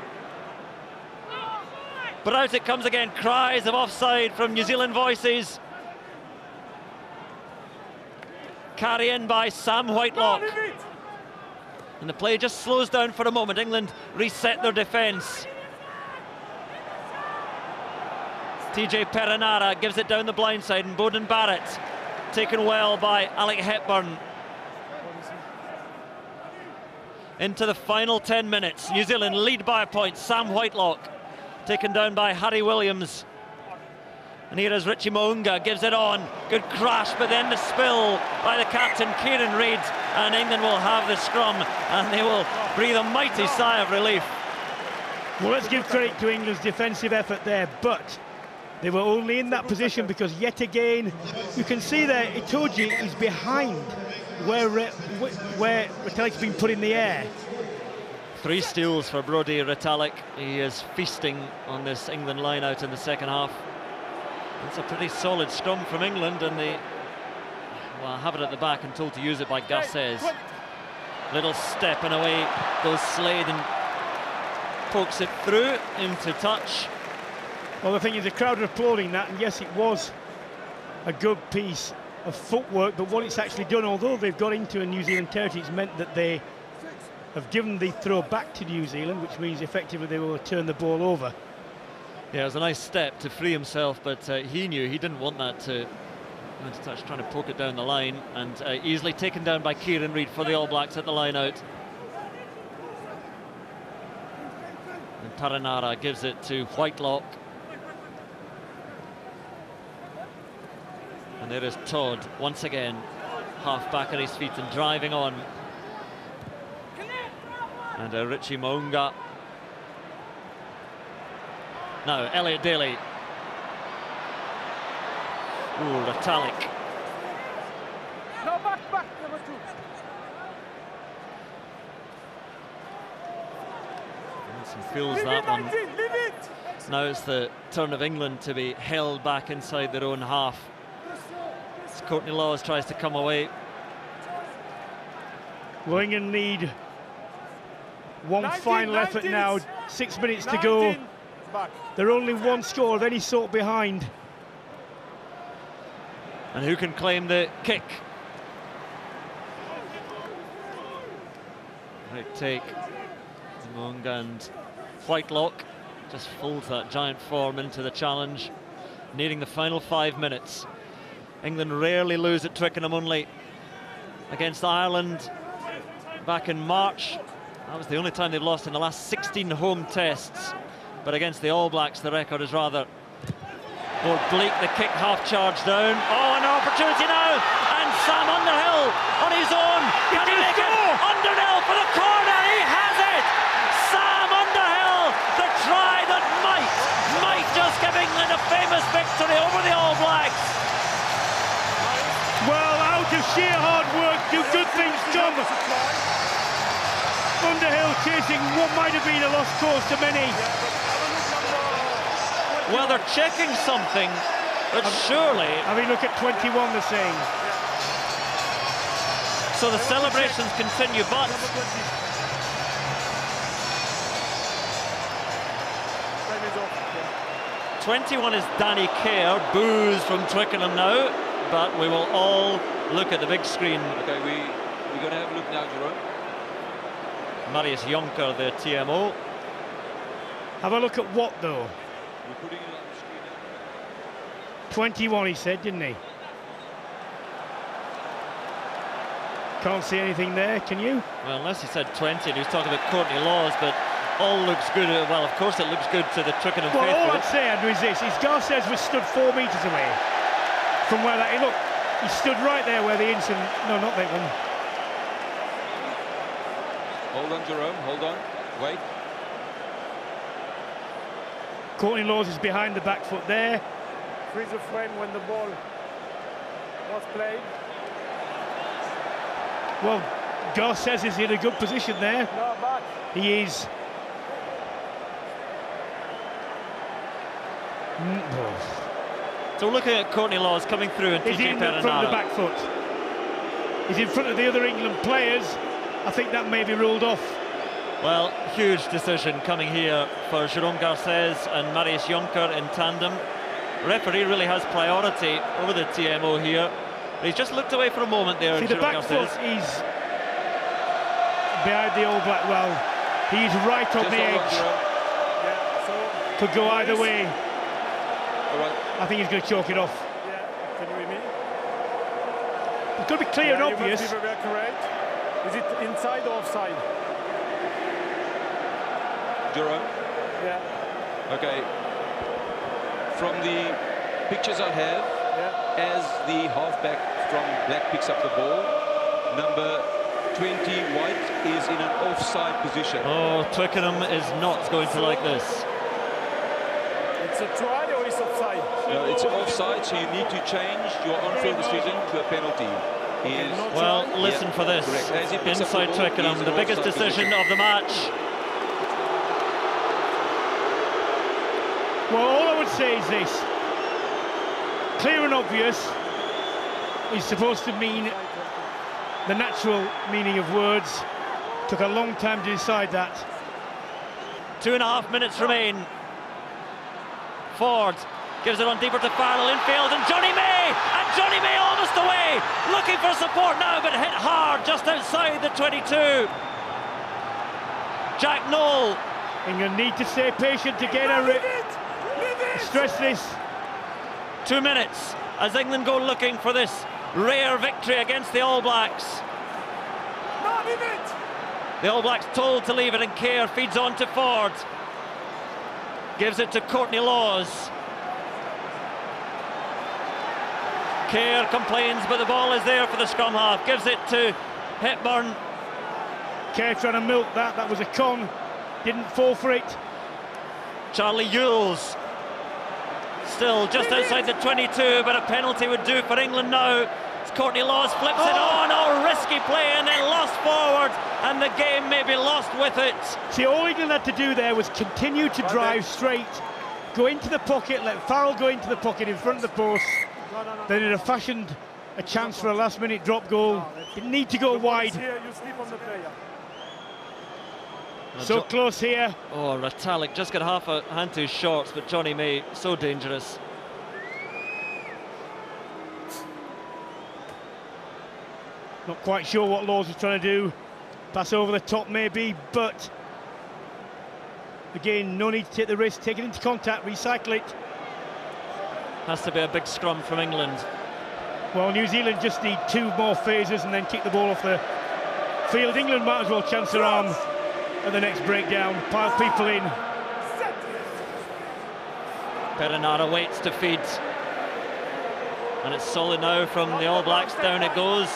but out it comes again. Cries of offside from New Zealand voices. Carry in by Sam Whitelock, and the play just slows down for a moment. England reset their defence. TJ Perenara gives it down the blind side, and Bowden Barrett taken well by Alec Hepburn. Into the final 10 minutes. New Zealand lead by a point. Sam Whitelock taken down by Harry Williams. And here is Richie Mo'unga, gives it on. Good crash, but then the spill by the captain, Kieran Reid. And England will have the scrum, and they will breathe a mighty sigh of relief. Well, let's give credit to England's defensive effort there, but they were only in that position because yet again, you can see there, Itoje is behind where Retalic's been put in the air. 3 steals for Brodie Retallick. He is feasting on this England line out in the second half. It's a pretty solid scrum from England, and they have it at the back and told to use it by Garcés. Little step and away goes Slade and pokes it through into touch. Well, the thing is, the crowd are applauding that, and yes, it was a good piece of footwork, but what it's actually done, although they've got into a New Zealand territory, it's meant that they have given the throw back to New Zealand, which means effectively they will turn the ball over. Yeah, it was a nice step to free himself, but he knew he didn't want that to touch, trying to poke it down the line, and easily taken down by Kieran Reid for the All Blacks at the line out. And Perenara gives it to Whitelock. And there is Todd once again, half back at his feet and driving on. And Richie Mo'unga. Now Elliot Daly. Ooh, Retallick. No, back, number 2. He feels that one. Now it's the turn of England to be held back inside their own half. As Courtney Lawes tries to come away. Well, England need one final effort now. 6 minutes to go. They're only one score of any sort behind. And who can claim the kick? Great take. Mo'unga and Whitelock just folds that giant form into the challenge. Nearing the final 5 minutes. England rarely lose at Twickenham, only against Ireland back in March. That was the only time they've lost in the last 16 home tests. But against the All Blacks, the record is rather more bleak. The kick half charge down. Oh, an opportunity now. And Sam Underhill on his own. Can he make it? Underhill for the corner. He has it. Sam Underhill, the try that might just give England a famous victory over the All Blacks. Well, out of sheer hard work, do good things come. Underhill chasing what might have been a lost cause to many. Well, they're checking something, but surely... I mean, look at 21, they're saying. So the celebrations continue, but... 21 is Danny Kerr, boos from Twickenham now, but we will all look at the big screen. Okay, we're going to have a look now, Jerome. Marius Jonker, the TMO. Have a look at what, though? We're putting it on the screen now. 21, he said, didn't he? Can't see anything there, can you? Well, unless he said 20, and he was talking about Courtney Lawes, but all looks good. Well, of course it looks good to the Twickenham faithful. Well, all I'd say, Andrew, is this. Garcés was stood 4 metres away from where that... Look, he stood right there where the incident... No, not that one. Hold on, Jerome, hold on. Wait. Courtney Lawes is behind the back foot there. Freeze the frame when the ball was played. Well, Garcés is in a good position there. No, back. He is. So looking at Courtney Lawes coming through and He's TJ in front of the back foot. He's in front of the other England players. I think that may be ruled off. Well, huge decision coming here for Jérôme Garcés and Marius Jonker in tandem. Referee really has priority over the TMO here. But he's just looked away for a moment there. See, the back foot is behind the All Black. Well, he's right on the edge. Yeah, so could go either way. All right. I think he's going to chalk it off. Yeah, can you hear me? It's got to be clear and obvious. You must be very correct. Is it inside or offside? Jerome? Yeah. Okay. From the pictures I have, as the halfback from Black picks up the ball, number 20, White, is in an offside position. Oh, Twickenham is not going to like this. It's a try or it's offside? No, it's offside, so you need to change your on-field decision to a penalty. Well, listen for this. Inside Twickenham, the biggest decision of the match. Well, all I would say is this. Clear and obvious is supposed to mean the natural meaning of words. Took a long time to decide that. 2.5 minutes remain. Ford gives it on deeper to Farrell, infield, and Johnny May! And Johnny May almost away! Looking for support now, but hit hard just outside the 22. Jack Noel. England need to stay patient to get a stress this. 2 minutes as England go looking for this rare victory against the All Blacks. No, leave it! The All Blacks told to leave it, and Kerr feeds on to Ford. Gives it to Courtney Laws. Kerr complains, but the ball is there for the scrum half. Gives it to Hepburn. Kerr trying to milk that. That was a con. Didn't fall for it. Charlie Ewells still just outside the 22, but a penalty would do for England now. As Courtney Laws flips it on. Oh, risky play, and then lost forward, and the game may be lost with it. See, all England had to do there was continue to drive straight, go into the pocket, let Farrell go into the pocket in front of the post. Then it had fashioned a chance for a last-minute drop goal. Didn't need to go wide. Here, you sleep on the player. So close here. Oh, Ratalik just got half a hand to his shorts, but Johnny May, so dangerous. Not quite sure what Laws was trying to do. Pass over the top maybe, but again, no need to take the risk. Take it into contact, recycle it. Has to be a big scrum from England. Well, New Zealand just need 2 more phases and then kick the ball off the field. England might as well chance their arm at the next breakdown, pile people in. Perinara waits to feed, and it's solid now from the All Blacks. Down it goes.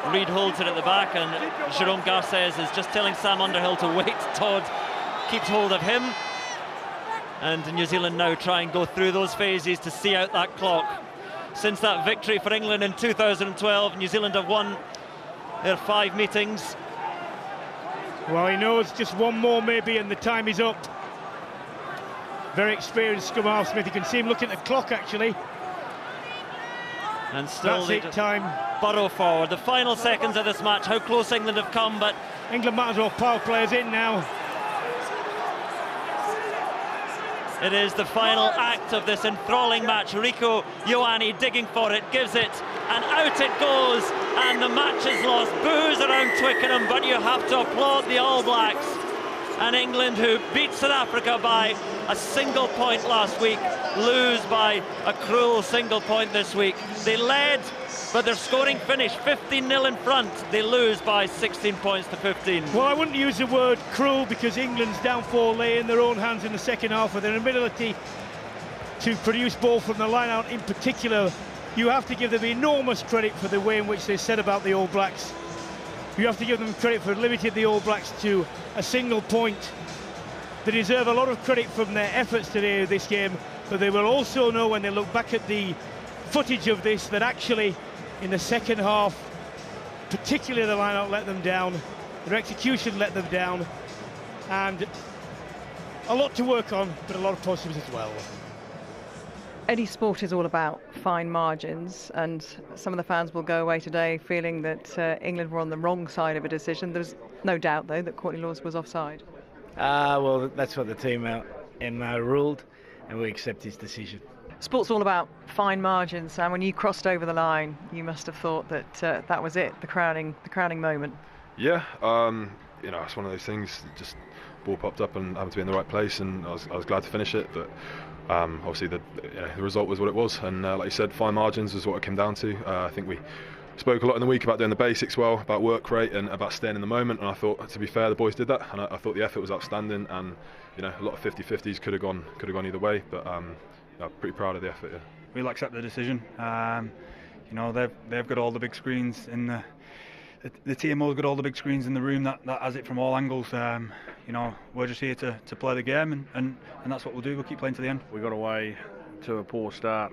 Reid holds it at the back, and Jerome Garces is just telling Sam Underhill to wait. Todd keeps hold of him, and New Zealand now try and go through those phases to see out that clock. Since that victory for England in 2012, New Zealand have won their 5 meetings. Well, he knows just 1 more maybe and the time is up. Very experienced scrum half Smith. You can see him looking at the clock actually. And still that's it, time. Burrow forward. The final seconds of this match, how close England have come, but England might as well pile players in now. it is the final act of this enthralling match. Rieko Ioane digging for it, gives it, and out it goes, and the match is lost. Boos around Twickenham, but you have to applaud the All Blacks. And England, who beat South Africa by a single point last week, lose by a cruel single point this week. They led, but their scoring finished 15-0 in front. They lose by 16 points to 15. Well, I wouldn't use the word cruel because England's downfall lay in their own hands in the second half with their ability to produce ball from the line out in particular. You have to give them enormous credit for the way in which they set about the All Blacks. You have to give them credit for limiting the All Blacks to a single point. They deserve a lot of credit from their efforts today this game, but they will also know when they look back at the footage of this that actually in the second half, particularly the line-out let them down, their execution let them down, and a lot to work on, but a lot of positives as well. Any sport is all about fine margins, and some of the fans will go away today feeling that England were on the wrong side of a decision. There's no doubt, though, that Courtney Laws was offside. Well, that's what the team ruled, and we accept his decision. Sport's all about fine margins, and when you crossed over the line, you must have thought that that was it, the crowning moment. Yeah, you know, it's one of those things. Just ball popped up and happened to be in the right place, and I was glad to finish it. But obviously the result was what it was, and like you said, fine margins is what it came down to. I think we spoke a lot in the week about doing the basics well, about work rate and about staying in the moment, and I thought, to be fair, the boys did that, and I thought the effort was outstanding, and a lot of 50-50s could have gone either way, but I'm pretty proud of the effort. Yeah. We'll accept the decision. They've got all the big screens in the TMO's got all the big screens in the room that has it from all angles. We're just here to play the game, and that's what we'll do. We'll keep playing to the end. We got away to a poor start.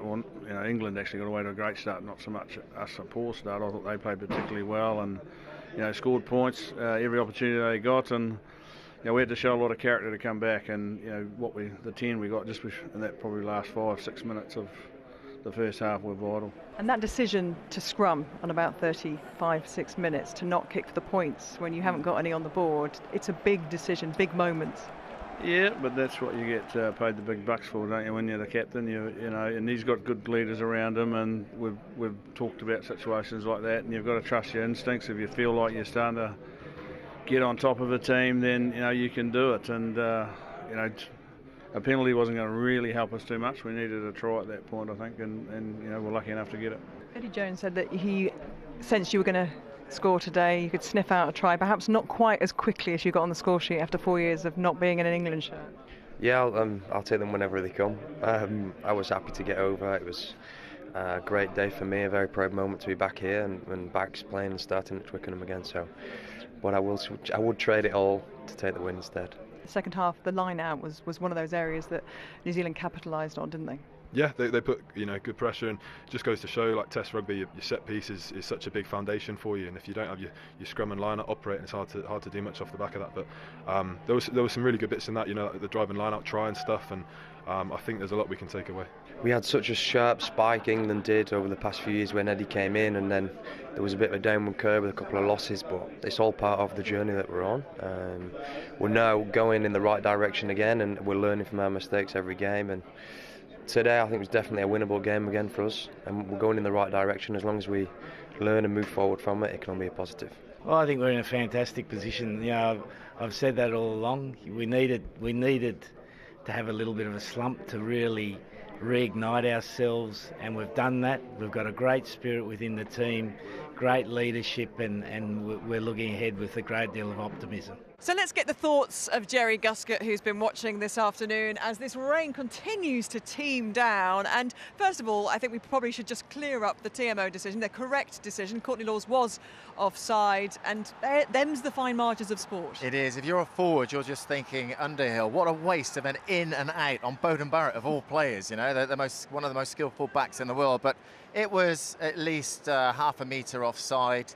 England actually got away to a great start, not so much us a poor start. I thought they played particularly well and scored points every opportunity they got, and we had to show a lot of character to come back. And the 10 we got just in that probably last 5-6 minutes of the first half were vital. And that decision to scrum on about 35-6 minutes to not kick for the points when you haven't got any on the board, it's a big decision, big moments. Yeah, but that's what you get paid the big bucks for, don't you? When you're the captain, and he's got good leaders around him, and we've talked about situations like that, and you've got to trust your instincts. If you feel like you're starting to get on top of a team, then you can do it. And a penalty wasn't going to really help us too much. We needed a try at that point, I think, and we're lucky enough to get it. Eddie Jones said that he sensed you were going to score today. You could sniff out a try, perhaps not quite as quickly as you got on the score sheet after 4 years of not being in an England shirt. Yeah, I'll take them whenever they come. I was happy to get over. It was a great day for me, a very proud moment to be back here and back playing and starting at Twickenham again. So, but I would trade it all to take the win instead. The second half, the line out was one of those areas that New Zealand capitalised on, didn't they? Yeah, they put good pressure, and it just goes to show, like Test rugby, your set piece is such a big foundation for you, and if you don't have your scrum and line out operating, it's hard to do much off the back of that. But there was some really good bits in that, like the drive and line out try and stuff, and I think there's a lot we can take away. We had such a sharp spike, England did, over the past few years when Eddie came in, and then there was a bit of a downward curve with a couple of losses, but it's all part of the journey that we're on. We're now going in the right direction again, and we're learning from our mistakes every game, and today I think was definitely a winnable game again for us, and we're going in the right direction. As long as we learn and move forward from it, it can only be a positive. Well, I think we're in a fantastic position. I've said that all along. We needed to have a little bit of a slump to really reignite ourselves, and we've done that. We've got a great spirit within the team, great leadership, and we're looking ahead with a great deal of optimism. So let's get the thoughts of Jerry Guscott, who's been watching this afternoon as this rain continues to team down. And first of all, I think we probably should just clear up the TMO decision, the correct decision. Courtney Lawes was offside, and them's the fine margins of sport. It is. If you're a forward, you're just thinking Underhill. What a waste of an in and out on Bowden Barrett of all players. They're one of the most skillful backs in the world. But it was at least half a metre offside.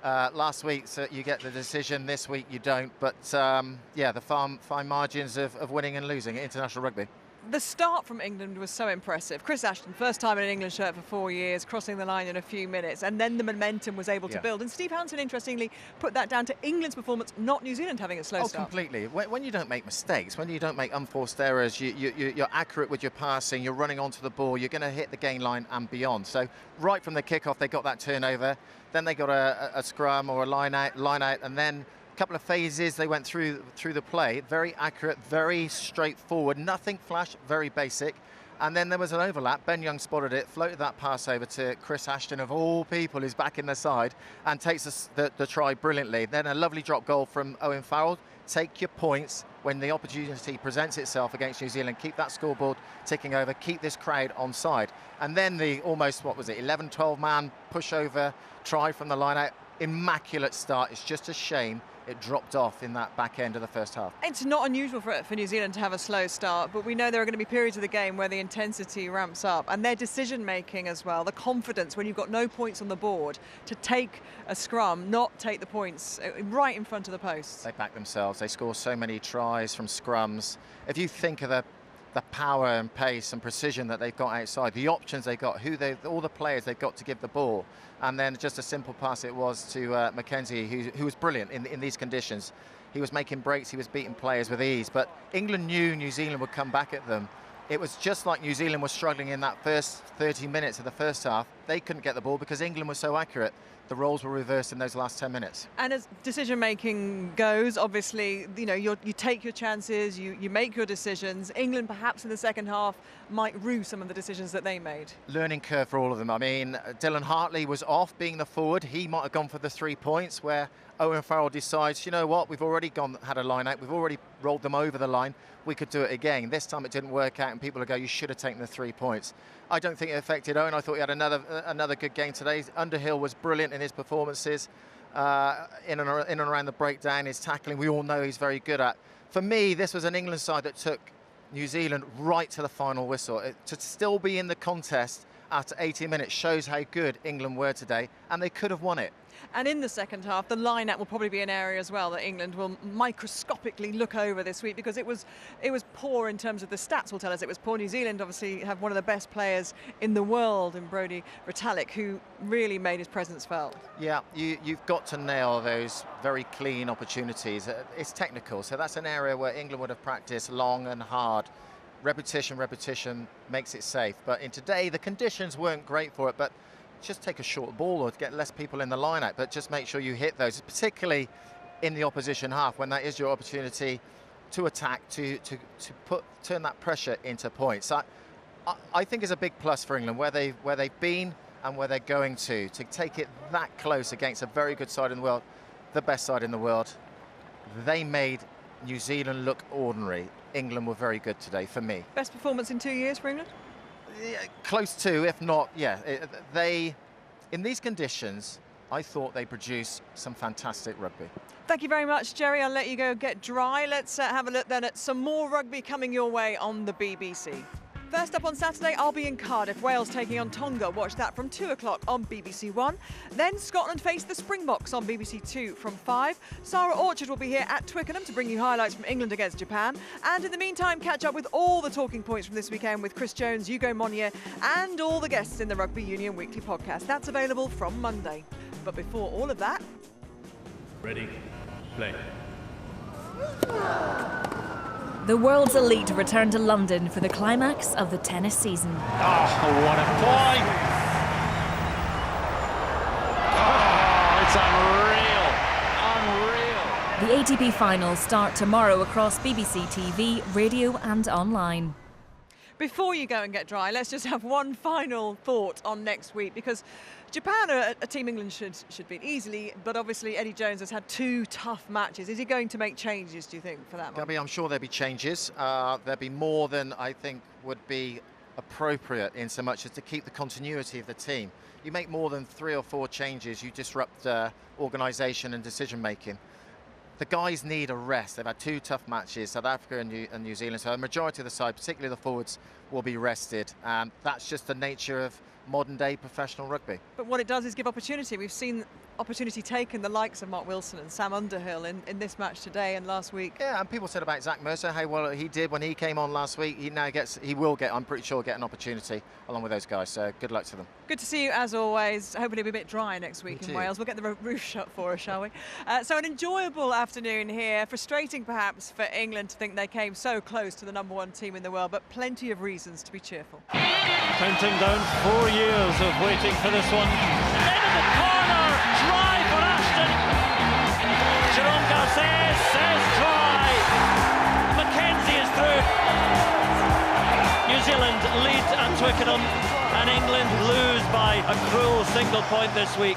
Last week, so you get the decision. This week, you don't. But the fine margins of winning and losing at international rugby. The start from England was so impressive. Chris Ashton, first time in an England shirt for 4 years, crossing the line in a few minutes, and then the momentum was able to build. And Steve Hansen, interestingly, put that down to England's performance, not New Zealand having a slow start. Oh, completely. When you don't make mistakes, when you don't make unforced errors, you're accurate with your passing, you're running onto the ball, you're going to hit the gain line and beyond. So right from the kickoff, they got that turnover. Then they got a scrum or a line out, and then couple of phases they went through the play. Very accurate, very straightforward, nothing flash, very basic. And then there was an overlap. Ben Young spotted it, floated that pass over to Chris Ashton, of all people, who's back in the side, and takes the try brilliantly. Then a lovely drop goal from Owen Farrell. Take your points when the opportunity presents itself against New Zealand. Keep that scoreboard ticking over, keep this crowd on side. And then the almost, 11, 12 man pushover try from the line out. Immaculate start. It's just a shame it dropped off in that back end of the first half. It's not unusual for New Zealand to have a slow start, but we know there are going to be periods of the game where the intensity ramps up, and their decision making as well, the confidence when you've got no points on the board to take a scrum, not take the points right in front of the posts. They back themselves. They score so many tries from scrums. If you think of the power and pace and precision that they've got outside, the options they've got, all the players they've got to give the ball, and then just a simple pass it was to Mackenzie, who was brilliant in these conditions. He was making breaks, he was beating players with ease, but England knew New Zealand would come back at them. It was just like New Zealand was struggling in that first 30 minutes of the first half. they couldn't get the ball because England was so accurate. The roles were reversed in those last 10 minutes. And as decision-making goes, obviously, you know, you take your chances, you make your decisions. England, perhaps in the second half, might rue some of the decisions that they made. Learning curve for all of them. I mean, Dylan Hartley was off being the forward. He might have gone for the 3 points, where Owen Farrell decides, you know what, we've already had a line out, we've already rolled them over the line, we could do it again. This time it didn't work out, and people will go, you should have taken the 3 points. I don't think it affected Owen. I thought he had another good game today. Underhill was brilliant in his performances, in and around the breakdown, his tackling, we all know he's very good at. For me, this was an England side that took New Zealand right to the final whistle. To still be in the contest after 80 minutes shows how good England were today, and they could have won it. And in the second half, the line-out will probably be an area as well that England will microscopically look over this week, because it was poor in terms of the stats will tell us it was poor. New Zealand obviously have one of the best players in the world in Brodie Retallick, who really made his presence felt. Yeah, you've got to nail those very clean opportunities. It's technical, so that's an area where England would have practiced long and hard. Repetition makes it safe. But in today, the conditions weren't great for it, but just take a short ball or get less people in the line-out, but just make sure you hit those, particularly in the opposition half, when that is your opportunity to attack, to turn that pressure into points. I think is a big plus for England, where they've been and where they're going to take it that close against a very good side in the world, the best side in the world. They made New Zealand look ordinary. England were very good today, for me. Best performance in 2 years for England? Yeah, close to, if not, yeah. In these conditions, I thought they produced some fantastic rugby. Thank you very much, Jerry. I'll let you go get dry. Let's have a look then at some more rugby coming your way on the BBC. First up on Saturday, I'll be in Cardiff, Wales taking on Tonga. Watch that from 2 o'clock on BBC One. Then Scotland face the Springboks on BBC Two from 5. Sarah Orchard will be here at Twickenham to bring you highlights from England against Japan. And in the meantime, catch up with all the talking points from this weekend with Chris Jones, Hugo Monnier and all the guests in the Rugby Union Weekly podcast. That's available from Monday. But before all of that... Ready, play. The world's elite return to London for the climax of the tennis season. Oh, what a point! Oh, it's unreal! The ATP finals start tomorrow across BBC TV, radio and online. Before you go and get dry, let's just have one final thought on next week, because Japan are a team England should beat easily, but obviously Eddie Jones has had 2 tough matches. Is he going to make changes, do you think, for that one? Gabby, I'm sure there'll be changes. There'll be more than I think would be appropriate, in so much as to keep the continuity of the team. You make more than 3 or 4 changes, you disrupt organisation and decision making. The guys need a rest. They've had 2 tough matches, South Africa and New Zealand, so a majority of the side, particularly the forwards, will be rested. And that's just the nature of modern day professional rugby. But what it does is give opportunity. We've seen opportunity taken, the likes of Mark Wilson and Sam Underhill in this match today and last week. Yeah, and people said about Zach Mercer how well he did when he came on last week. He will get, I'm pretty sure, get an opportunity along with those guys, so good luck to them. Good to see you as always. Hopefully it'll be a bit dry next week in Wales. We'll get the roof shut for us, shall we? So an enjoyable afternoon here. Frustrating perhaps for England to think they came so close to the #1 team in the world, but plenty of reasons to be cheerful. Counting down 4 years of waiting for this one. Into the corner, try for Ashton. Jerome Garces says try. Mackenzie is through. New Zealand lead at Twickenham, and England lose by a cruel single point this week.